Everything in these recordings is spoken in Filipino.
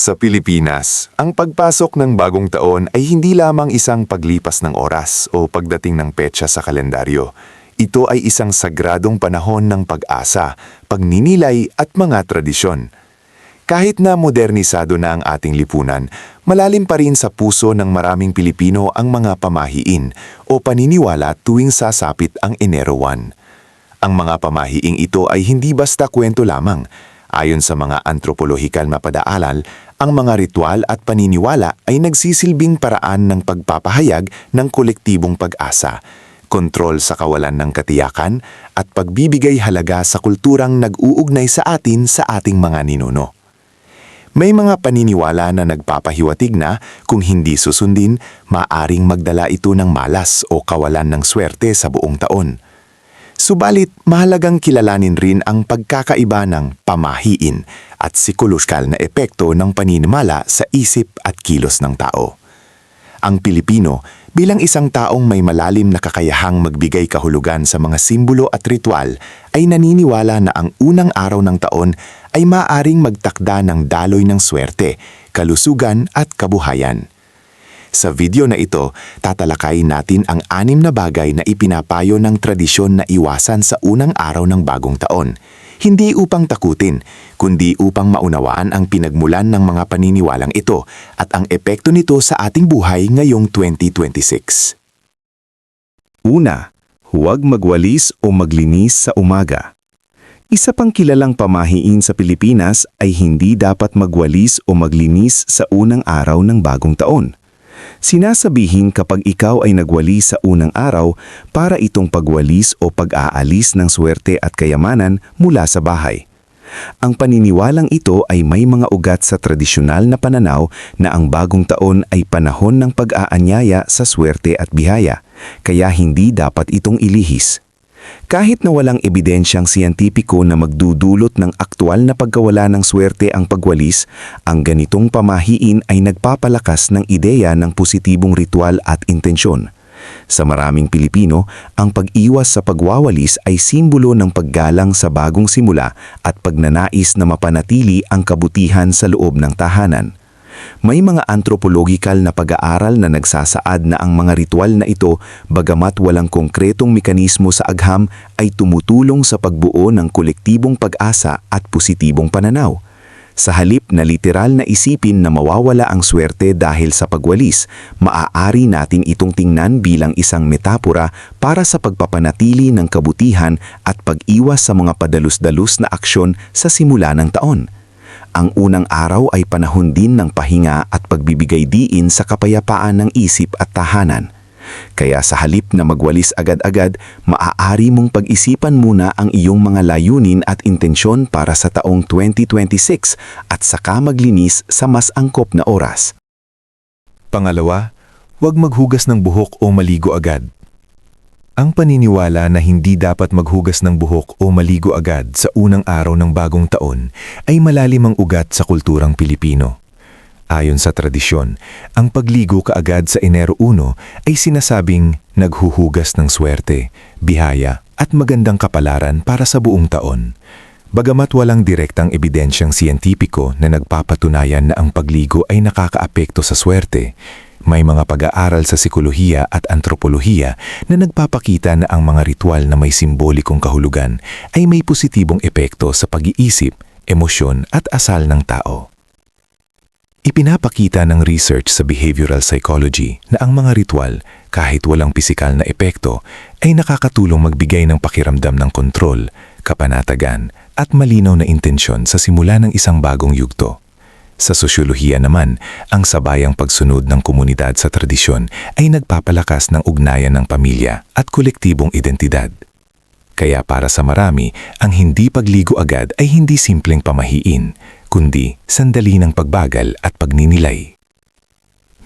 Sa Pilipinas, ang pagpasok ng bagong taon ay hindi lamang isang paglipas ng oras o pagdating ng petsa sa kalendaryo. Ito ay isang sagradong panahon ng pag-asa, pagninilay at mga tradisyon. Kahit na modernisado na ang ating lipunan, malalim pa rin sa puso ng maraming Pilipino ang mga pamahiin o paniniwala tuwing sasapit ang Enero 1. Ang mga pamahiing ito ay hindi basta kwento lamang. Ayon sa mga antropolohikal na padaalal, ang mga ritual at paniniwala ay nagsisilbing paraan ng pagpapahayag ng kolektibong pag-asa, kontrol sa kawalan ng katiyakan, at pagbibigay halaga sa kulturang nag-uugnay sa atin sa ating mga ninuno. May mga paniniwala na nagpapahiwatig na kung hindi susundin, maaring magdala ito ng malas o kawalan ng swerte sa buong taon. Subalit, mahalagang kilalanin rin ang pagkakaiba ng pamahiin at psikolohikal na epekto ng paninimala sa isip at kilos ng tao. Ang Pilipino, bilang isang taong may malalim na kakayahang magbigay kahulugan sa mga simbolo at ritual, ay naniniwala na ang unang araw ng taon ay maaaring magtakda ng daloy ng swerte, kalusugan at kabuhayan. Sa video na ito, tatalakayin natin ang 6 na bagay na ipinapayo ng tradisyon na iwasan sa unang araw ng bagong taon. Hindi upang takutin, kundi upang maunawaan ang pinagmulan ng mga paniniwalang ito at ang epekto nito sa ating buhay ngayong 2026. Una, huwag magwalis o maglinis sa umaga. Isa pang kilalang pamahiin sa Pilipinas ay hindi dapat magwalis o maglinis sa unang araw ng bagong taon. Sinasabihin kapag ikaw ay nagwalis sa unang araw para itong pagwalis o pag-aalis ng swerte at kayamanan mula sa bahay. Ang paniniwalang ito ay may mga ugat sa tradisyonal na pananaw na ang bagong taon ay panahon ng pag-aanyaya sa swerte at biyaya, kaya hindi dapat itong ilihis. Kahit na walang ebidensyang siyentipiko na magdudulot ng aktwal na pagkawala ng swerte ang pagwalis, ang ganitong pamahiin ay nagpapalakas ng ideya ng positibong ritual at intensyon. Sa maraming Pilipino, ang pag-iwas sa pagwawalis ay simbolo ng paggalang sa bagong simula at pagnanais na mapanatili ang kabutihan sa loob ng tahanan. May mga antropologikal na pag-aaral na nagsasaad na ang mga ritual na ito, bagamat walang konkretong mekanismo sa agham, ay tumutulong sa pagbuo ng kolektibong pag-asa at positibong pananaw. Sa halip na literal na isipin na mawawala ang swerte dahil sa pagwalis, maaari natin itong tingnan bilang isang metapora para sa pagpapanatili ng kabutihan at pag-iwas sa mga padalus-dalus na aksyon sa simula ng taon. Ang unang araw ay panahon din ng pahinga at pagbibigay diin sa kapayapaan ng isip at tahanan. Kaya sa halip na magwalis agad-agad, maaari mong pag-isipan muna ang iyong mga layunin at intensyon para sa taong 2026 at saka maglinis sa mas angkop na oras. Pangalawa, huwag maghugas ng buhok o maligo agad. Ang paniniwala na hindi dapat maghugas ng buhok o maligo agad sa unang araw ng bagong taon ay malalim ang ugat sa kulturang Pilipino. Ayon sa tradisyon, ang pagligo kaagad sa Enero 1 ay sinasabing naghuhugas ng swerte, bihaya at magandang kapalaran para sa buong taon. Bagamat walang direktang ebidensyang siyentipiko na nagpapatunayan na ang pagligo ay nakakaapekto sa swerte, may mga pag-aaral sa psikolohiya at antropolohiya na nagpapakita na ang mga ritual na may simbolikong kahulugan ay may positibong epekto sa pag-iisip, emosyon at asal ng tao. Ipinapakita ng research sa behavioral psychology na ang mga ritual, kahit walang pisikal na epekto, ay nakakatulong magbigay ng pakiramdam ng kontrol, kapanatagan at malinaw na intensyon sa simula ng isang bagong yugto. Sa sosyolohiya naman, ang sabayang pagsunod ng komunidad sa tradisyon ay nagpapalakas ng ugnayan ng pamilya at kolektibong identidad. Kaya para sa marami, ang hindi pagligo agad ay hindi simpleng pamahiin, kundi sandali ng pagbagal at pagninilay.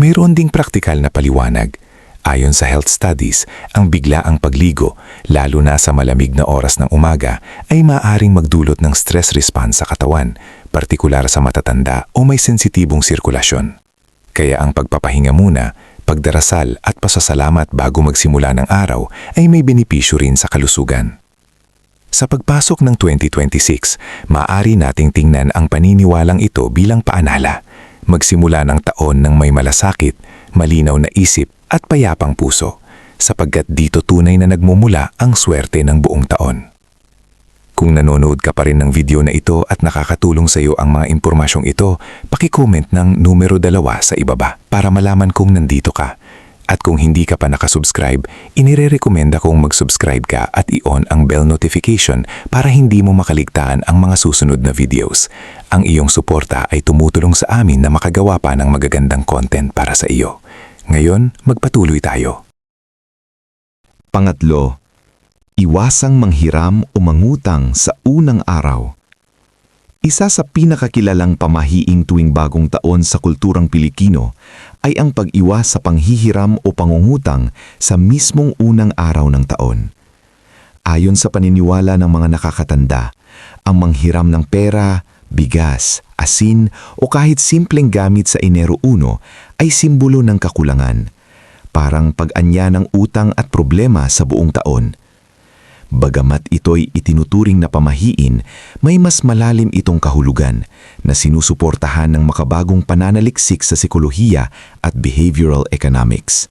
Mayroon ding praktikal na paliwanag. Ayon sa health studies, ang biglaang pagligo, lalo na sa malamig na oras ng umaga, ay maaaring magdulot ng stress response sa katawan, partikular sa matatanda o may sensitibong sirkulasyon. Kaya ang pagpapahinga muna, pagdarasal at pasasalamat bago magsimula ng araw ay may benepisyo rin sa kalusugan. Sa pagpasok ng 2026, maaari nating tingnan ang paniniwalang ito bilang paalala. Magsimula ng taon ng may malasakit, malinaw na isip at payapang puso, sapagkat dito tunay na nagmumula ang swerte ng buong taon. Kung nanonood ka pa rin ng video na ito at nakakatulong sa iyo ang mga impormasyong ito, paki-comment ng numero 2 sa ibaba para malaman kung nandito ka. At kung hindi ka pa nakasubscribe, inirerekomenda kong mag-subscribe ka at i-on ang bell notification para hindi mo makaligtaan ang mga susunod na videos. Ang iyong suporta ay tumutulong sa amin na makagawa pa ng magagandang content para sa iyo. Ngayon, magpatuloy tayo. Pangatlo, iwasang manghiram o mangutang sa unang araw. Isa sa pinakakilalang pamahiing tuwing bagong taon sa kulturang Pilipino ay ang pag-iwas sa panghihiram o pangungutang sa mismong unang araw ng taon. Ayon sa paniniwala ng mga nakakatanda, ang manghiram ng pera, bigas, asin o kahit simpleng gamit sa Enero 1 ay simbolo ng kakulangan, parang pag-anya ng utang at problema sa buong taon. Bagamat ito'y itinuturing na pamahiin, may mas malalim itong kahulugan na sinusuportahan ng makabagong pananaliksik sa sikolohiya at behavioral economics.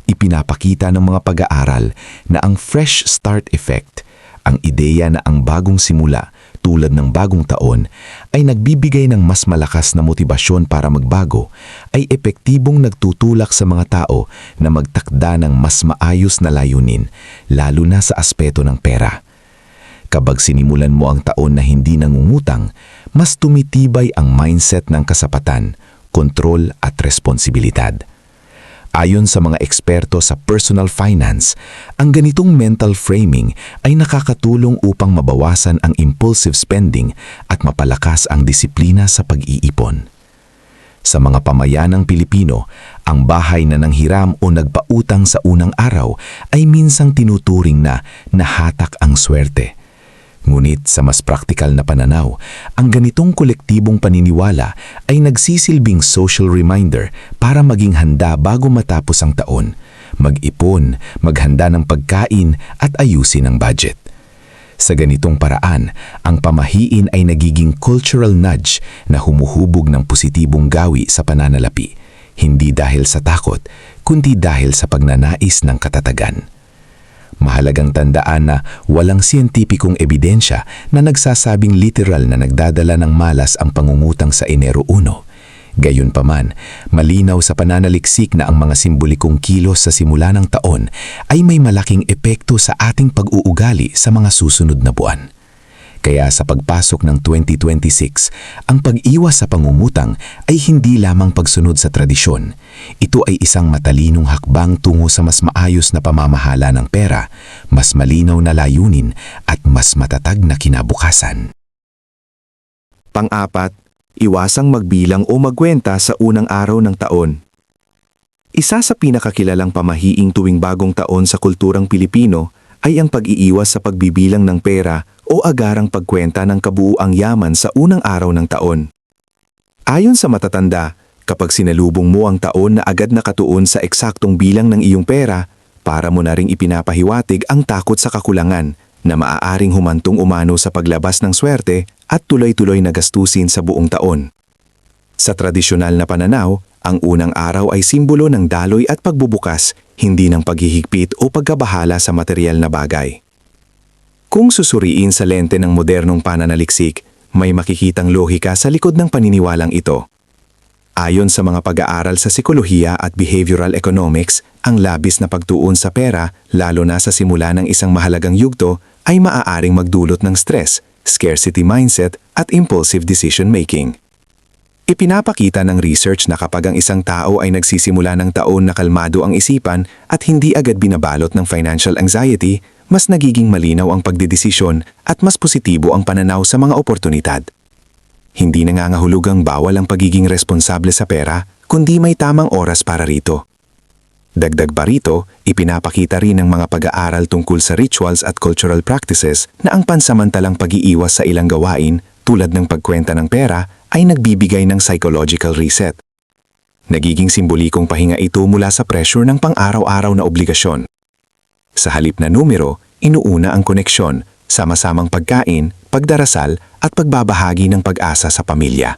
Ipinapakita ng mga pag-aaral na ang fresh start effect, ang ideya na ang bagong simula tulad ng bagong taon ay nagbibigay ng mas malakas na motibasyon para magbago, ay epektibong nagtutulak sa mga tao na magtakda ng mas maayos na layunin, lalo na sa aspeto ng pera. Kapag sinimulan mo ang taon na hindi nangungutang, mas tumitibay ang mindset ng kasapatan, kontrol at responsibilidad. Ayon sa mga eksperto sa personal finance, ang ganitong mental framing ay nakakatulong upang mabawasan ang impulsive spending at mapalakas ang disiplina sa pag-iipon. Sa mga pamayanang Pilipino, ang bahay na nanghiram o nagpautang sa unang araw ay minsang tinuturing na nahatak ang swerte. Ngunit sa mas praktikal na pananaw, ang ganitong kolektibong paniniwala ay nagsisilbing social reminder para maging handa bago matapos ang taon, mag-ipon, maghanda ng pagkain at ayusin ang budget. Sa ganitong paraan, ang pamahiin ay nagiging cultural nudge na humuhubog ng positibong gawi sa pananalapi, hindi dahil sa takot, kundi dahil sa pagnanais ng katatagan. Mahalagang tandaan na walang siyentipikong ebidensya na nagsasabing literal na nagdadala ng malas ang pangungutang sa Enero 1. Gayunpaman, malinaw sa pananaliksik na ang mga simbolikong kilos sa simula ng taon ay may malaking epekto sa ating pag-uugali sa mga susunod na buwan. Kaya sa pagpasok ng 2026, ang pag-iwas sa pangungutang ay hindi lamang pagsunod sa tradisyon. Ito ay isang matalinong hakbang tungo sa mas maayos na pamamahala ng pera, mas malinaw na layunin at mas matatag na kinabukasan. Pang-apat, iwasang magbilang o magkwenta sa unang araw ng taon. Isa sa pinakakilalang pamahiing tuwing bagong taon sa kulturang Pilipino ay ang pag-iiwas sa pagbibilang ng pera o agarang pagkwenta ng kabuuang yaman sa unang araw ng taon. Ayon sa matatanda, kapag sinalubong mo ang taon na agad nakatuon sa eksaktong bilang ng iyong pera, para mo na ring ipinapahiwatig ang takot sa kakulangan na maaaring humantong umano sa paglabas ng swerte at tuloy-tuloy na gastusin sa buong taon. Sa tradisyonal na pananaw, ang unang araw ay simbolo ng daloy at pagbubukas, hindi ng paghihigpit o pagkabahala sa material na bagay. Kung susuriin sa lente ng modernong pananaliksik, may makikitang lohika sa likod ng paniniwalang ito. Ayon sa mga pag-aaral sa sikolohiya at behavioral economics, ang labis na pagtuon sa pera, lalo na sa simula ng isang mahalagang yugto, ay maaaring magdulot ng stress, scarcity mindset at impulsive decision-making. Ipinapakita ng research na kapag ang isang tao ay nagsisimula ng taon na kalmado ang isipan at hindi agad binabalot ng financial anxiety, mas nagiging malinaw ang pagdedesisyon at mas positibo ang pananaw sa mga oportunidad. Hindi nangangahulugang bawal ang pagiging responsable sa pera, kundi may tamang oras para rito. Dagdag pa rito, ipinapakita rin ng mga pag-aaral tungkol sa rituals at cultural practices na ang pansamantalang pag-iiwas sa ilang gawain, tulad ng pagkwenta ng pera, ay nagbibigay ng psychological reset. Nagiging simbolikong pahinga ito mula sa pressure ng pang-araw-araw na obligasyon. Sa halip na numero, inuuna ang koneksyon, sama-samang pagkain, pagdarasal at pagbabahagi ng pag-asa sa pamilya.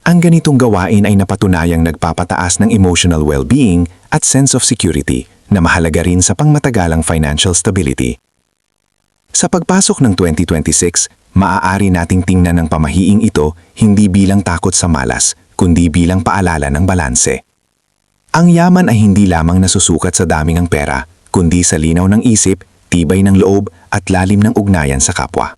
Ang ganitong gawain ay napatunayang nagpapataas ng emotional well-being at sense of security na mahalaga rin sa pangmatagalang financial stability. Sa pagpasok ng 2026, maaari nating tingnan ang pamahiing ito hindi bilang takot sa malas, kundi bilang paalala ng balanse. Ang yaman ay hindi lamang nasusukat sa dami ng pera, kundi sa linaw ng isip, tibay ng loob at lalim ng ugnayan sa kapwa.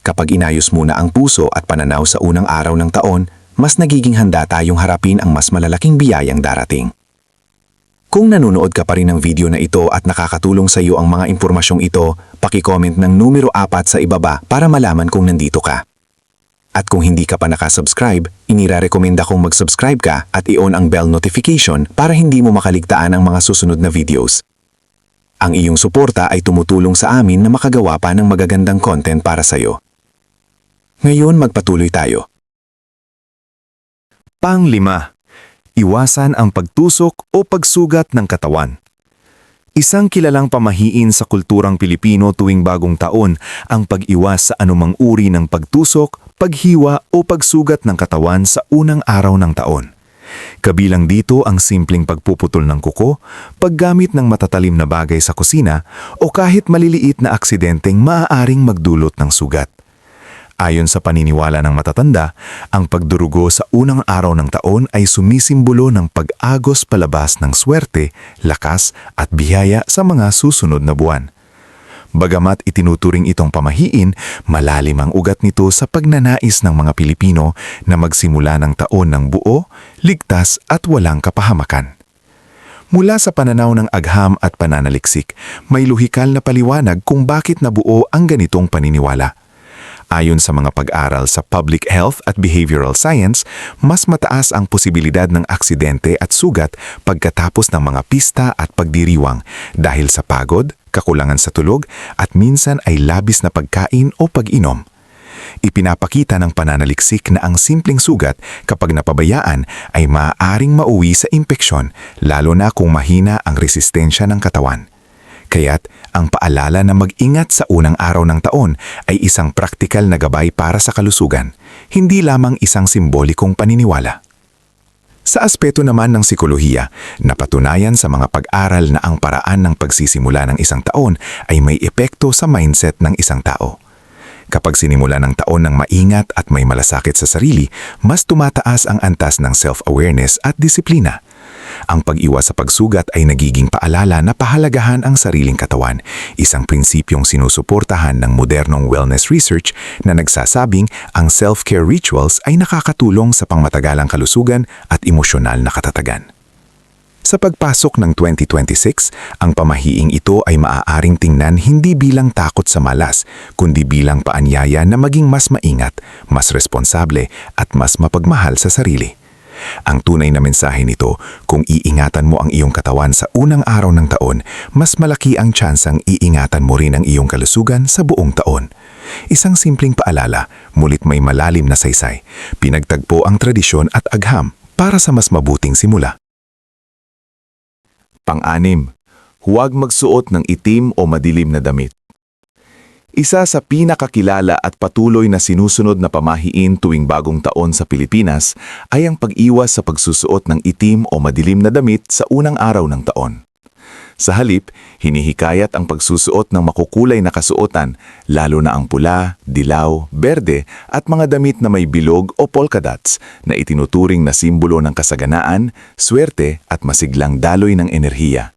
Kapag inayos muna ang puso at pananaw sa unang araw ng taon, mas nagiging handa tayong harapin ang mas malalaking biyayang darating. Kung nanonood ka pa rin ng video na ito at nakakatulong sa iyo ang mga impormasyong ito, paki-comment ng numero 4 sa ibaba para malaman kung nandito ka. At kung hindi ka pa nakasubscribe, inirekomenda kong mag-subscribe ka at i-on ang bell notification para hindi mo makaligtaan ang mga susunod na videos. Ang iyong suporta ay tumutulong sa amin na makagawa pa ng magagandang content para sa iyo. Ngayon magpatuloy tayo. Pang-5. Iwasan ang pagtusok o pagsugat ng katawan. Isang kilalang pamahiin sa kulturang Pilipino tuwing bagong taon ang pag-iwas sa anumang uri ng pagtusok, paghiwa o pagsugat ng katawan sa unang araw ng taon. Kabilang dito ang simpleng pagpuputol ng kuko, paggamit ng matatalim na bagay sa kusina o kahit maliliit na aksidenteng maaaring magdulot ng sugat. Ayon sa paniniwala ng matatanda, ang pagdurugo sa unang araw ng taon ay sumisimbolo ng pag-agos palabas ng swerte, lakas at biyaya sa mga susunod na buwan. Bagamat itinuturing itong pamahiin, malalim ang ugat nito sa pagnanais ng mga Pilipino na magsimula ng taon ng buo, ligtas at walang kapahamakan. Mula sa pananaw ng agham at pananaliksik, may luhikal na paliwanag kung bakit nabuo ang ganitong paniniwala. Ayon sa mga pag-aral sa Public Health at Behavioral Science, mas mataas ang posibilidad ng aksidente at sugat pagkatapos ng mga pista at pagdiriwang dahil sa pagod, kakulangan sa tulog at minsan ay labis na pagkain o pag-inom. Ipinapakita ng pananaliksik na ang simpleng sugat kapag napabayaan ay maaaring mauwi sa impeksyon lalo na kung mahina ang resistensya ng katawan. Kaya't ang paalala na mag-ingat sa unang araw ng taon ay isang praktikal na gabay para sa kalusugan, hindi lamang isang simbolikong paniniwala. Sa aspeto naman ng sikolohiya, napatunayan sa mga pag-aral na ang paraan ng pagsisimula ng isang taon ay may epekto sa mindset ng isang tao. Kapag sinimula ng taon ng maingat at may malasakit sa sarili, mas tumataas ang antas ng self-awareness at disiplina. Ang pag-iwas sa pagsugat ay nagiging paalala na pahalagahan ang sariling katawan, isang prinsipyong sinusuportahan ng modernong wellness research na nagsasabing ang self-care rituals ay nakakatulong sa pangmatagalang kalusugan at emosyonal na katatagan. Sa pagpasok ng 2026, ang pamahiing ito ay maaaring tingnan hindi bilang takot sa malas, kundi bilang paanyaya na maging mas maingat, mas responsable at mas mapagmahal sa sarili. Ang tunay na mensahe nito, kung iingatan mo ang iyong katawan sa unang araw ng taon, mas malaki ang tsansang iingatan mo rin ang iyong kalusugan sa buong taon. Isang simpleng paalala, mulit may malalim na saysay. Pinagtagpo ang tradisyon at agham para sa mas mabuting simula. Pang-6. Huwag magsuot ng itim o madilim na damit. Isa sa pinakakilala at patuloy na sinusunod na pamahiin tuwing bagong taon sa Pilipinas ay ang pag-iwas sa pagsusuot ng itim o madilim na damit sa unang araw ng taon. Sa halip, hinihikayat ang pagsusuot ng makukulay na kasuotan, lalo na ang pula, dilaw, berde at mga damit na may bilog o polka dots na itinuturing na simbolo ng kasaganaan, swerte at masiglang daloy ng enerhiya.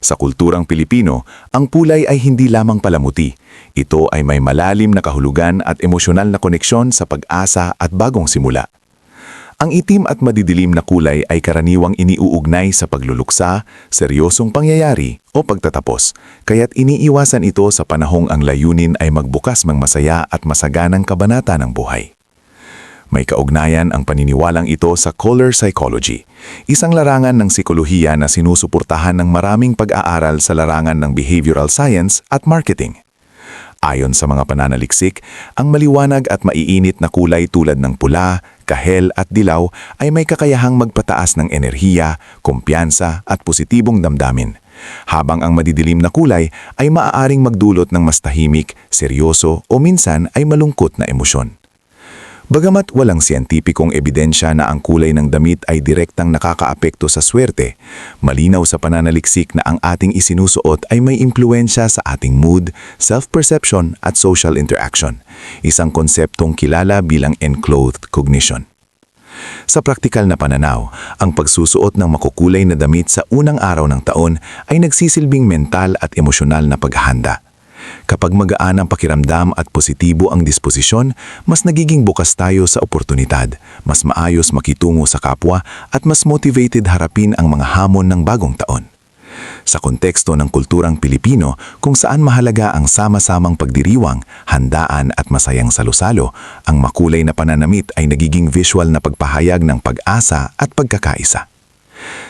Sa kulturang Pilipino, ang kulay ay hindi lamang palamuti. Ito ay may malalim na kahulugan at emosyonal na koneksyon sa pag-asa at bagong simula. Ang itim at madidilim na kulay ay karaniwang iniuugnay sa pagluluksa, seryosong pangyayari o pagtatapos, kaya't iniiwasan ito sa panahong ang layunin ay magbukas ng masaya at masaganang kabanata ng buhay. May kaugnayan ang paniniwalang ito sa color psychology, isang larangan ng sikolohiya na sinusuportahan ng maraming pag-aaral sa larangan ng behavioral science at marketing. Ayon sa mga pananaliksik, ang maliwanag at maiinit na kulay tulad ng pula, kahel at dilaw ay may kakayahang magpataas ng enerhiya, kumpiyansa at positibong damdamin. Habang ang madidilim na kulay ay maaaring magdulot ng mas tahimik, seryoso o minsan ay malungkot na emosyon. Bagamat walang siyentipikong ebidensya na ang kulay ng damit ay direktang nakakaapekto sa swerte, malinaw sa pananaliksik na ang ating isinusuot ay may impluensya sa ating mood, self-perception at social interaction, isang konseptong kilala bilang enclothed cognition. Sa praktikal na pananaw, ang pagsusuot ng makukulay na damit sa unang araw ng taon ay nagsisilbing mental at emosyonal na paghahanda. Kapag magaan ang pakiramdam at positibo ang disposisyon, mas nagiging bukas tayo sa oportunidad, mas maayos makitungo sa kapwa at mas motivated harapin ang mga hamon ng bagong taon. Sa konteksto ng kulturang Pilipino, kung saan mahalaga ang sama-samang pagdiriwang, handaan at masayang salusalo, ang makulay na pananamit ay nagiging visual na pagpahayag ng pag-asa at pagkakaisa.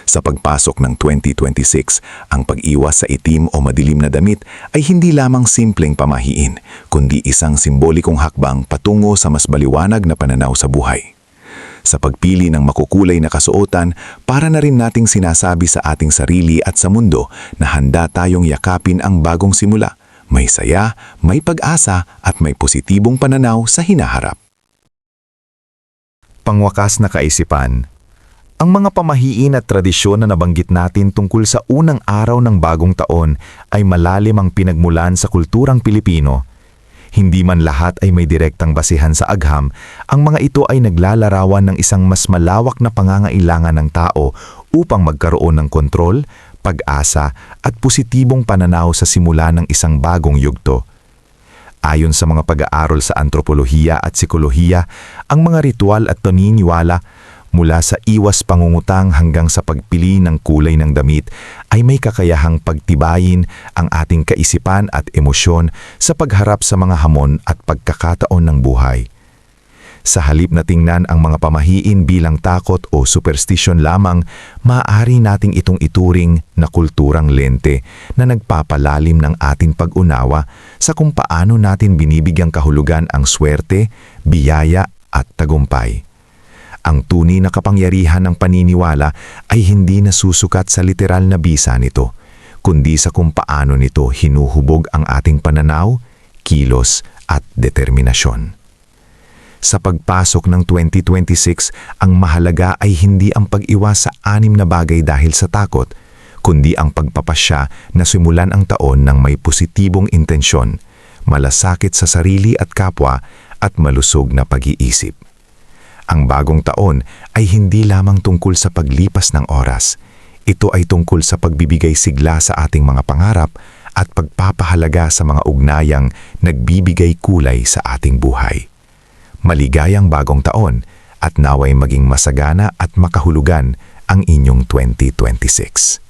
Sa pagpasok ng 2026, ang pag-iwas sa itim o madilim na damit ay hindi lamang simpleng pamahiin, kundi isang simbolikong hakbang patungo sa mas baliwanag na pananaw sa buhay. Sa pagpili ng makukulay na kasuotan, para na rin nating sinasabi sa ating sarili at sa mundo na handa tayong yakapin ang bagong simula, may saya, may pag-asa at may positibong pananaw sa hinaharap. Pangwakas na kaisipan. Ang mga pamahiin at tradisyon na nabanggit natin tungkol sa unang araw ng bagong taon ay malalim ang pinagmulan sa kulturang Pilipino. Hindi man lahat ay may direktang basihan sa agham, ang mga ito ay naglalarawan ng isang mas malawak na pangangailangan ng tao upang magkaroon ng kontrol, pag-asa at positibong pananaw sa simula ng isang bagong yugto. Ayon sa mga pag-aaral sa antropolohiya at psikolohiya, ang mga ritual at paniniwala mula sa iwas pangungutang hanggang sa pagpili ng kulay ng damit ay may kakayahang pagtibayin ang ating kaisipan at emosyon sa pagharap sa mga hamon at pagkakataon ng buhay. Sa halip na tingnan ang mga pamahiin bilang takot o superstition lamang, maaari nating itong ituring na kulturang lente na nagpapalalim ng ating pag-unawa sa kung paano natin binibigyang kahulugan ang swerte, biyaya at tagumpay. Ang tunay na kapangyarihan ng paniniwala ay hindi nasusukat sa literal na bisa nito, kundi sa kung paano nito hinuhubog ang ating pananaw, kilos at determinasyon. Sa pagpasok ng 2026, ang mahalaga ay hindi ang pag-iwas sa 6 na bagay dahil sa takot, kundi ang pagpapasya na simulan ang taon ng may positibong intensyon, malasakit sa sarili at kapwa at malusog na pag-iisip. Ang bagong taon ay hindi lamang tungkol sa paglipas ng oras. Ito ay tungkol sa pagbibigay sigla sa ating mga pangarap at pagpapahalaga sa mga ugnayang nagbibigay kulay sa ating buhay. Maligayang bagong taon at naway maging masagana at makahulugan ang inyong 2026.